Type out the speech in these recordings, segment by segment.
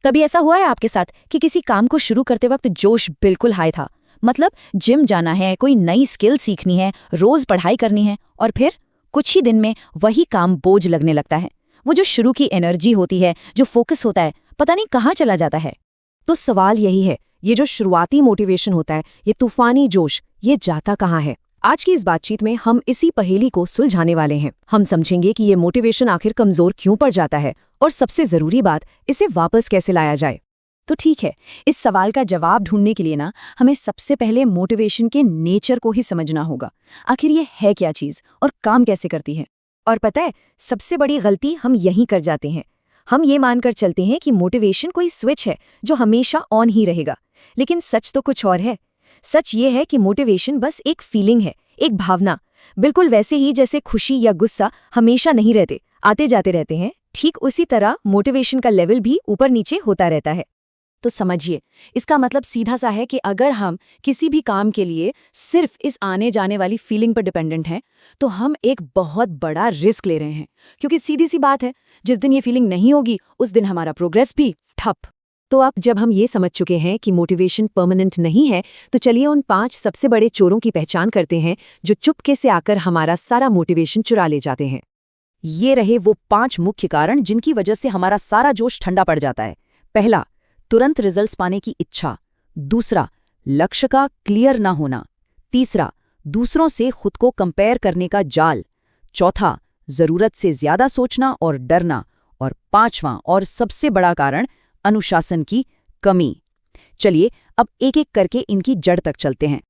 कभी ऐसा हुआ है आपके साथ कि किसी काम को शुरू करते वक्त जोश बिल्कुल हाई था, मतलब जिम जाना है, कोई नई स्किल सीखनी है, रोज पढ़ाई करनी है, और फिर कुछ ही दिन में वही काम बोझ लगने लगता है। वो जो शुरू की एनर्जी होती है, जो फोकस होता है, पता नहीं कहाँ चला जाता है। तो सवाल यही है, ये जो शुरुआती मोटिवेशन होता है, ये तूफानी जोश, ये जाता कहाँ है? आज की इस बातचीत में हम इसी पहेली को सुलझाने वाले हैं। हम समझेंगे कि ये मोटिवेशन आखिर कमजोर क्यों पड़ जाता है, और सबसे जरूरी बात, इसे वापस कैसे लाया जाए। तो ठीक है, इस सवाल का जवाब ढूंढने के लिए हमें सबसे पहले मोटिवेशन के नेचर को ही समझना होगा। आखिर ये है क्या चीज और काम कैसे करती है। और पता है, सबसे बड़ी गलती हम यहीं कर जाते हैं। हम ये मानकर चलते हैं कि मोटिवेशन कोई स्विच है जो हमेशा ऑन ही रहेगा, लेकिन सच तो कुछ और है। सच ये है कि मोटिवेशन बस एक फीलिंग है, एक भावना, बिल्कुल वैसे ही जैसे खुशी या गुस्सा हमेशा नहीं रहते, आते जाते रहते हैं। ठीक उसी तरह मोटिवेशन का लेवल भी ऊपर नीचे होता रहता है। तो समझिए, इसका मतलब सीधा सा है कि अगर हम किसी भी काम के लिए सिर्फ इस आने जाने वाली फीलिंग पर डिपेंडेंट हैं, तो हम एक बहुत बड़ा रिस्क ले रहे हैं। क्योंकि सीधी सी बात है, जिस दिन ये फीलिंग नहीं होगी उस दिन हमारा प्रोग्रेस भी ठप। तो अब जब हम ये समझ चुके हैं कि मोटिवेशन परमानेंट नहीं है, तो चलिए उन 5 सबसे बड़े चोरों की पहचान करते हैं जो चुपके से आकर हमारा सारा मोटिवेशन चुरा ले जाते हैं। ये रहे वो 5 मुख्य कारण जिनकी वजह से हमारा सारा जोश ठंडा पड़ जाता है। पहला, तुरंत रिजल्ट्स पाने की इच्छा। दूसरा, लक्ष्य का क्लियर ना होना। तीसरा, दूसरों से खुद को कंपेयर करने का जाल। चौथा, जरूरत से ज्यादा सोचना और डरना। और 5वां और सबसे बड़ा कारण, अनुशासन की कमी। चलिए अब एक एक करके इनकी जड़ तक चलते हैं।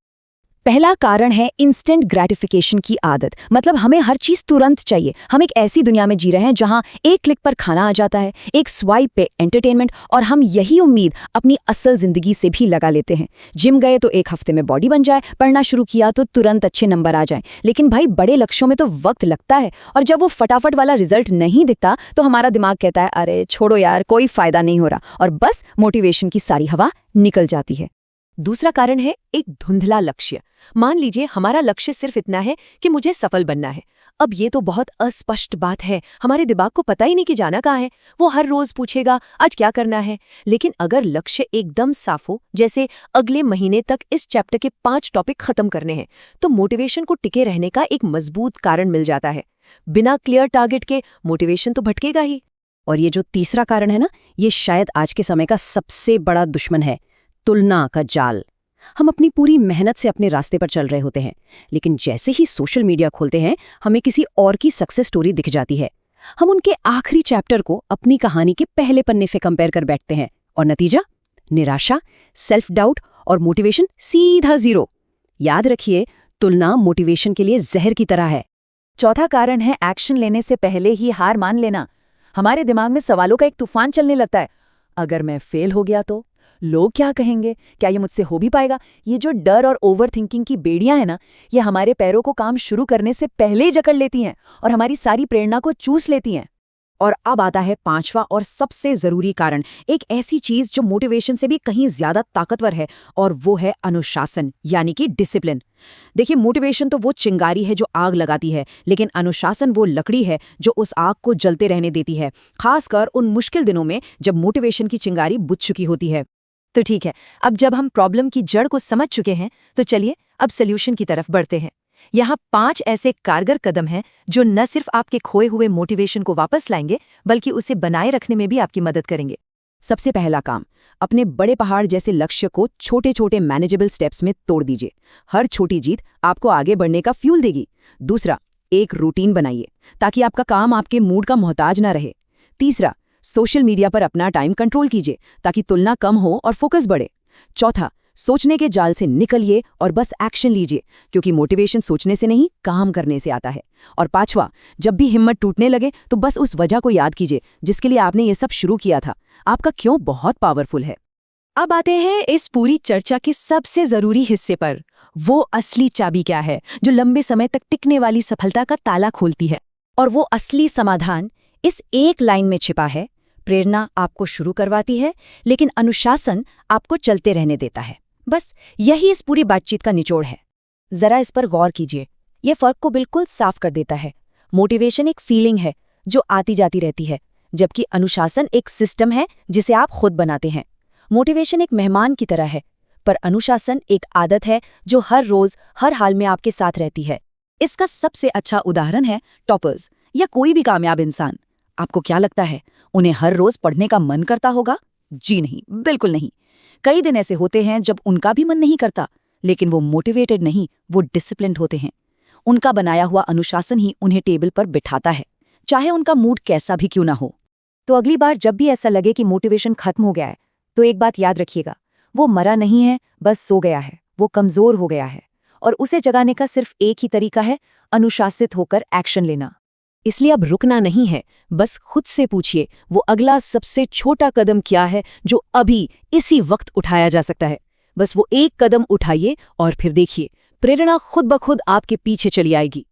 पहला कारण है इंस्टेंट ग्रेटिफिकेशन की आदत। मतलब हमें हर चीज तुरंत चाहिए। हम एक ऐसी दुनिया में जी रहे हैं जहां एक क्लिक पर खाना आ जाता है, एक स्वाइप पे एंटरटेनमेंट, और हम यही उम्मीद अपनी असल जिंदगी से भी लगा लेते हैं। जिम गए तो एक हफ्ते में बॉडी बन जाए, पढ़ना शुरू किया तो तुरंत अच्छे नंबर आ जाएं। लेकिन भाई, बड़े लक्ष्यों में तो वक्त लगता है, और जब वो फटाफट वाला रिजल्ट नहीं दिखता तो हमारा दिमाग कहता है, अरे छोड़ो यार, कोई फायदा नहीं हो रहा, और बस मोटिवेशन की सारी हवा निकल जाती है। दूसरा कारण है एक धुंधला लक्ष्य। मान लीजिए हमारा लक्ष्य सिर्फ इतना है कि मुझे सफल बनना है। अब ये तो बहुत अस्पष्ट बात है, हमारे दिमाग को पता ही नहीं कि जाना कहाँ है। वो हर रोज पूछेगा आज क्या करना है। लेकिन अगर लक्ष्य एकदम साफ हो, जैसे अगले महीने तक इस चैप्टर के 5 टॉपिक खत्म करने हैं, तो मोटिवेशन को टिके रहने का एक मजबूत कारण मिल जाता है। बिना क्लियर टारगेट के मोटिवेशन तो भटकेगा ही। और ये जो तीसरा कारण है ना, ये शायद आज के समय का सबसे बड़ा दुश्मन है, तुलना का जाल। हम अपनी पूरी मेहनत से अपने रास्ते पर चल रहे होते हैं, लेकिन जैसे ही सोशल मीडिया खोलते हैं, हमें किसी और की सक्सेस स्टोरी दिख जाती है। हम उनके आखिरी चैप्टर को अपनी कहानी के पहले पन्ने से कंपेयर कर बैठते हैं, और नतीजा, निराशा, सेल्फ डाउट और मोटिवेशन सीधा 0। याद रखिए, तुलना मोटिवेशन के लिए जहर की तरह है। चौथा कारण है एक्शन लेने से पहले ही हार मान लेना। हमारे दिमाग में सवालों का एक तूफान चलने लगता है। अगर मैं फेल हो गया तो लोग क्या कहेंगे, क्या ये मुझसे हो भी पाएगा। ये जो डर और ओवर थिंकिंग की बेड़ियां हैं ना, ये हमारे पैरों को काम शुरू करने से पहले ही जकड़ लेती हैं और हमारी सारी प्रेरणा को चूस लेती हैं। और अब आता है 5वां और सबसे जरूरी कारण, एक ऐसी चीज जो मोटिवेशन से भी कहीं ज्यादा ताकतवर है, और वो है अनुशासन, यानी कि डिसिप्लिन। देखिए, मोटिवेशन तो वो चिंगारी है जो आग लगाती है, लेकिन अनुशासन वो लकड़ी है जो उस आग को जलते रहने देती है, खासकर उन मुश्किल दिनों में जब मोटिवेशन की चिंगारी बुझ चुकी होती है। तो ठीक है, अब जब हम प्रॉब्लम की जड़ को समझ चुके हैं, तो चलिए अब सॉल्यूशन की तरफ बढ़ते हैं। यहाँ 5 ऐसे कारगर कदम हैं जो न सिर्फ आपके खोए हुए मोटिवेशन को वापस लाएंगे, बल्कि उसे बनाए रखने में भी आपकी मदद करेंगे। सबसे पहला काम, अपने बड़े पहाड़ जैसे लक्ष्य को छोटे छोटे मैनेजेबल स्टेप्स में तोड़ दीजिए। हर छोटी जीत आपको आगे बढ़ने का फ्यूल देगी। दूसरा, एक रूटीन बनाइए ताकि आपका काम आपके मूड का मोहताज ना रहे। तीसरा, सोशल मीडिया पर अपना टाइम कंट्रोल कीजिए ताकि तुलना कम हो और फोकस बढ़े। चौथा, सोचने के जाल से निकलिए और बस एक्शन लीजिए, क्योंकि मोटिवेशन सोचने से नहीं, काम करने से आता है। और 5वां, जब भी हिम्मत टूटने लगे तो बस उस वजह को याद कीजिए जिसके लिए आपने ये सब शुरू किया था। आपका क्यों बहुत पावरफुल है। अब आते हैं इस पूरी चर्चा के सबसे जरूरी हिस्से पर। वो असली चाबी क्या है जो लंबे समय तक टिकने वाली सफलता का ताला खोलती है। और वो असली समाधान इस एक लाइन में छिपा है, प्रेरणा आपको शुरू करवाती है, लेकिन अनुशासन आपको चलते रहने देता है। बस यही इस पूरी बातचीत का निचोड़ है। जरा इस पर गौर कीजिए, ये फर्क को बिल्कुल साफ कर देता है। मोटिवेशन एक फीलिंग है जो आती जाती रहती है, जबकि अनुशासन एक सिस्टम है जिसे आप खुद बनाते हैं। मोटिवेशन एक मेहमान की तरह है, पर अनुशासन एक आदत है जो हर रोज हर हाल में आपके साथ रहती है। इसका सबसे अच्छा उदाहरण है टॉपर्स या कोई भी कामयाब इंसान। आपको क्या लगता है, उन्हें हर रोज पढ़ने का मन करता होगा? जी नहीं, बिल्कुल नहीं। कई दिन ऐसे होते हैं जब उनका भी मन नहीं करता, लेकिन वो मोटिवेटेड नहीं, वो डिसिप्लिन्ड होते हैं। उनका बनाया हुआ अनुशासन ही उन्हें टेबल पर बिठाता है, चाहे उनका मूड कैसा भी क्यों ना हो। तो अगली बार जब भी ऐसा लगे कि मोटिवेशन खत्म हो गया है, तो एक बात याद रखिएगा, वो मरा नहीं है, बस सो गया है, वो कमजोर हो गया है, और उसे जगाने का सिर्फ एक ही तरीका है, अनुशासित होकर एक्शन लेना। इसलिए अब रुकना नहीं है, बस खुद से पूछिए वो अगला सबसे छोटा कदम क्या है जो अभी इसी वक्त उठाया जा सकता है। बस वो एक कदम उठाइए और फिर देखिए, प्रेरणा खुद ब खुद आपके पीछे चली आएगी।